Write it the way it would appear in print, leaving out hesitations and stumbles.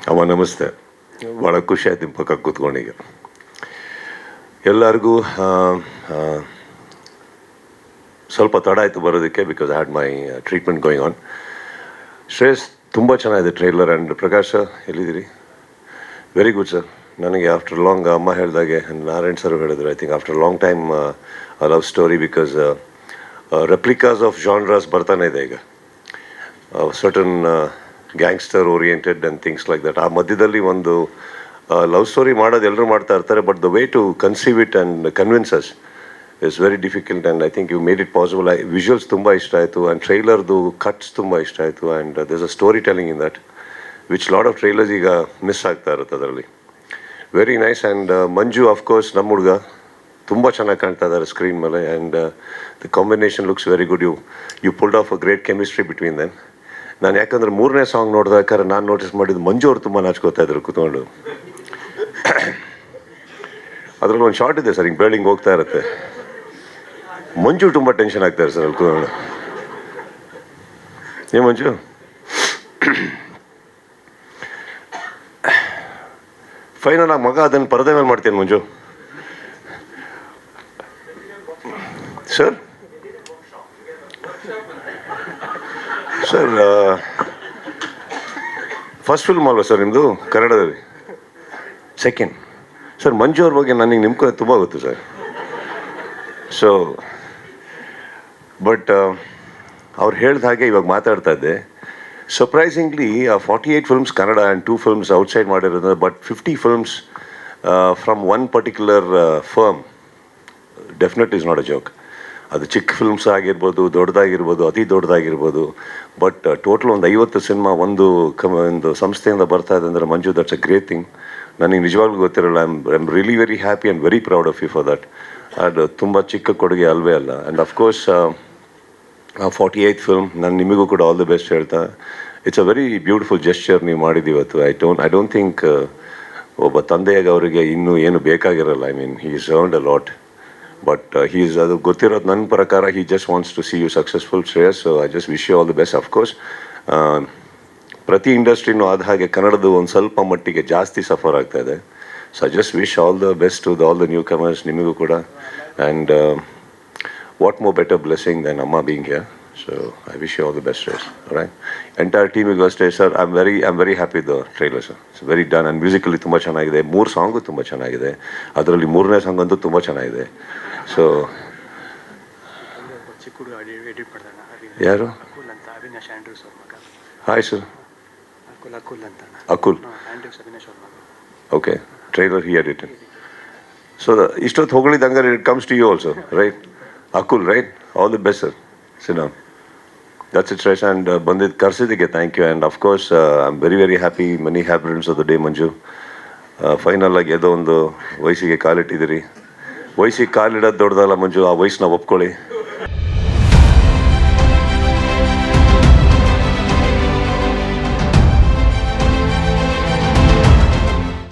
ಅಮ್ಮ ನಮಸ್ತೆ. ಭಾಳ ಖುಷಿ ಆಯ್ತು ನಿಮ್ಮ ಪಕ್ಕ ಕೂತ್ಕೊಂಡೀಗ. ಎಲ್ಲರಿಗೂ ಸ್ವಲ್ಪ ತಡ ಆಯಿತು ಬರೋದಕ್ಕೆ, because I had my treatment going on. Shreyas ತುಂಬ ಚೆನ್ನಾಗಿದೆ ಟ್ರೈಲರ್. ಆ್ಯಂಡ್ ಪ್ರಕಾಶ್ ಎಲ್ಲಿದ್ದೀರಿ? Very good sir. ನನಗೆ ಆಫ್ಟರ್ ಲಾಂಗ್ ಅಮ್ಮ ಹೇಳಿದಾಗೆ, ನಾರಾಯಣ್ ಸರ್ ಹೇಳಿದ್ರು, I think after long time a love story, because replicas of genres ಬರ್ತಾನೆ ಇದೆ ಈಗ. Certain gangster oriented and things like that. ಆ ಮಧ್ಯದಲ್ಲಿ ಒಂದು ಲವ್ ಸ್ಟೋರಿ ಮಾಡೋದು ಎಲ್ಲರೂ ಮಾಡ್ತಾ ಇರ್ತಾರೆ, but the way to conceive it and convince us is very difficult. And I think you made it possible. Visuals ತುಂಬ ಇಷ್ಟ ಆಯಿತು, ಆ್ಯಂಡ್ ಟ್ರೈಲರ್ದು ಕಟ್ಸ್ ತುಂಬ ಇಷ್ಟ ಆಯಿತು. And this a story telling in that which lot of trailers ಈಗ miss ಆಗ್ತಾ ಇರುತ್ತೆ ಅದರಲ್ಲಿ. Very nice. And Manju of course ನಮ್ಮ ಹುಡುಗ ತುಂಬ ಚೆನ್ನಾಗಿ ಕಾಣ್ತಾ ಇದ್ದಾರೆ ಸ್ಕ್ರೀನ್ ಮೇಲೆ. And the combination looks very good. You pulled off a great chemistry between them. ನಾನು ಯಾಕಂದರೆ ಮೂರನೇ ಸಾಂಗ್ ನೋಡಿದಾರೆ ನಾನು ನೋಟಿಸ್ ಮಾಡಿದ್ದು ಮಂಜು ಅವರು ತುಂಬ ನಾಚ್ಕೋತಾ ಇದ್ರು ಕೂತ್ಕೊಂಡು. ಅದರಲ್ಲಿ ಒಂದು ಶಾರ್ಟ್ ಇದೆ ಸರ್, ಹಿಂಗೆ ಬೆಳ್ಳಿಂಗ್ ಹೋಗ್ತಾ ಇರುತ್ತೆ, ಮಂಜು ತುಂಬ ಟೆನ್ಷನ್ ಆಗ್ತಾರೆ ಸರ್ ಅಲ್ಲಿ ಕೂತ್ಕೊಂಡು. ಏ ಮಂಜು, ಫೈನಲ್ ಆ ಮಗ ಅದನ್ನು ಪರದೆ ಮೇಲೆ ಮಾಡ್ತೀನಿ ಮಂಜು ಸರ್. ಸರ್ ಫಸ್ಟ್ ಫಿಲ್ಮ್ ಅಲ್ವಾ ಸರ್ ನಿಮ್ಮದು ಕನ್ನಡದಲ್ಲಿ? ಸೆಕೆಂಡ್. ಸರ್ ಮಂಜು ಅವ್ರ ಬಗ್ಗೆ ನನಗೆ ನಿಮ್ಗೆ ತುಂಬ ಗೊತ್ತು ಸರ್. ಸೊ ಬಟ್ ಅವ್ರು ಹೇಳ್ದ ಹಾಗೆ ಇವಾಗ ಮಾತಾಡ್ತಾ ಇದ್ದೆ. Surprisingly 48 films Kannada and 2 films outside ಮಾಡಿರೋದು, but 50 films from one particular firm definite is not a joke. ಅದು ಚಿಕ್ಕ ಫಿಲ್ಮ್ಸ್ ಆಗಿರ್ಬೋದು, ದೊಡ್ಡದಾಗಿರ್ಬೋದು, ಅತಿ ದೊಡ್ಡದಾಗಿರ್ಬೋದು, ಬಟ್ ಟೋಟಲ್ ಒಂದು 50 ಸಿನಿಮಾ ಒಂದು ಸಂಸ್ಥೆಯಿಂದ ಬರ್ತಾ ಇದೆ ಅಂದರೆ Manju, that's a great thing. ನನಗೆ ನಿಜವಾಗ್ಲೂ ಗೊತ್ತಿರಲ್ಲ. I am really very happy and very proud of you for that. ಅದು ತುಂಬ ಚಿಕ್ಕ ಕೊಡುಗೆ ಅಲ್ವೇ ಅಲ್ಲ. ಆ್ಯಂಡ್ ಅಫ್ಕೋರ್ಸ್ 48th ಫಿಲ್ಮ್ ನಾನು ನಿಮಗೂ ಕೂಡ ಆಲ್ ದಿ ಬೆಸ್ಟ್ ಹೇಳ್ತಾ. It's a very beautiful gesture ನೀವು ಮಾಡಿದ್ದೀವತ್ತು. ಐ ಡೋಂಟ್ ಥಿಂಕ್ ಒಬ್ಬ ತಂದೆಯಾಗಿ ಅವರಿಗೆ ಇನ್ನೂ ಏನು ಬೇಕಾಗಿರಲ್ಲ. I mean he is earned a lot, but ಅದು ಗೊತ್ತಿರೋದು ನನ್ನ ಪ್ರಕಾರ he just wants to see you successful Shreyas. So I just wish you all the best. Of course ಪ್ರತಿ ಇಂಡಸ್ಟ್ರಿನೂ ಆದ ಹಾಗೆ ಕನ್ನಡದು ಒಂದು ಸ್ವಲ್ಪ ಮಟ್ಟಿಗೆ ಜಾಸ್ತಿ ಸಫರ್ ಆಗ್ತಾ ಇದೆ. So I just wish all the best to all the newcomers, ನಿಮಗೂ ಕೂಡ. And what more better blessing than amma being here. So I wish you all the best Shreyas. Right, entire ಟೀಮಿಗೂ ಅಷ್ಟೇ sir. I am very happy the trailer sir. It's very done. And musically ತುಂಬ ಚೆನ್ನಾಗಿದೆ. 3 song ತುಂಬ ಚೆನ್ನಾಗಿದೆ. ಅದರಲ್ಲಿ 3ನೇ song ಅಂತೂ ತುಂಬ ಚೆನ್ನಾಗಿದೆ. ಸೊ ಯಾರು? Hi sir. Akul. Okay, trailer he edited. So ಇಷ್ಟೊತ್ತು ಹೊಗಳಿದ್ದಂಗೆ it comes to you also, right? Akul, right? All the best sir. ಸಿನಾ, ದಟ್ಸ್ ಇಟ್ ಶ್ರೇಯಸ್. ಆ್ಯಂಡ್ ಬಂದಿದ್ದು ಕರೆಸಿದ್ದಕ್ಕೆ thank you. And of course I am very very happy. Many happy returns of the day Manju. Final ಆಗಿ ಯಾವುದೋ ಒಂದು ವಯಸ್ಸಿಗೆ ಕಾಲಿಟ್ಟಿದ್ದೀರಿ. ವಯಸ್ಸಿಗೆ ಕಾಲಿಡೋದು ದೊಡ್ಡದಲ್ಲ ಮಂಜು, ಆ ವಯಸ್ಸನ್ನ ಒಪ್ಕೊಳ್ಳಿ.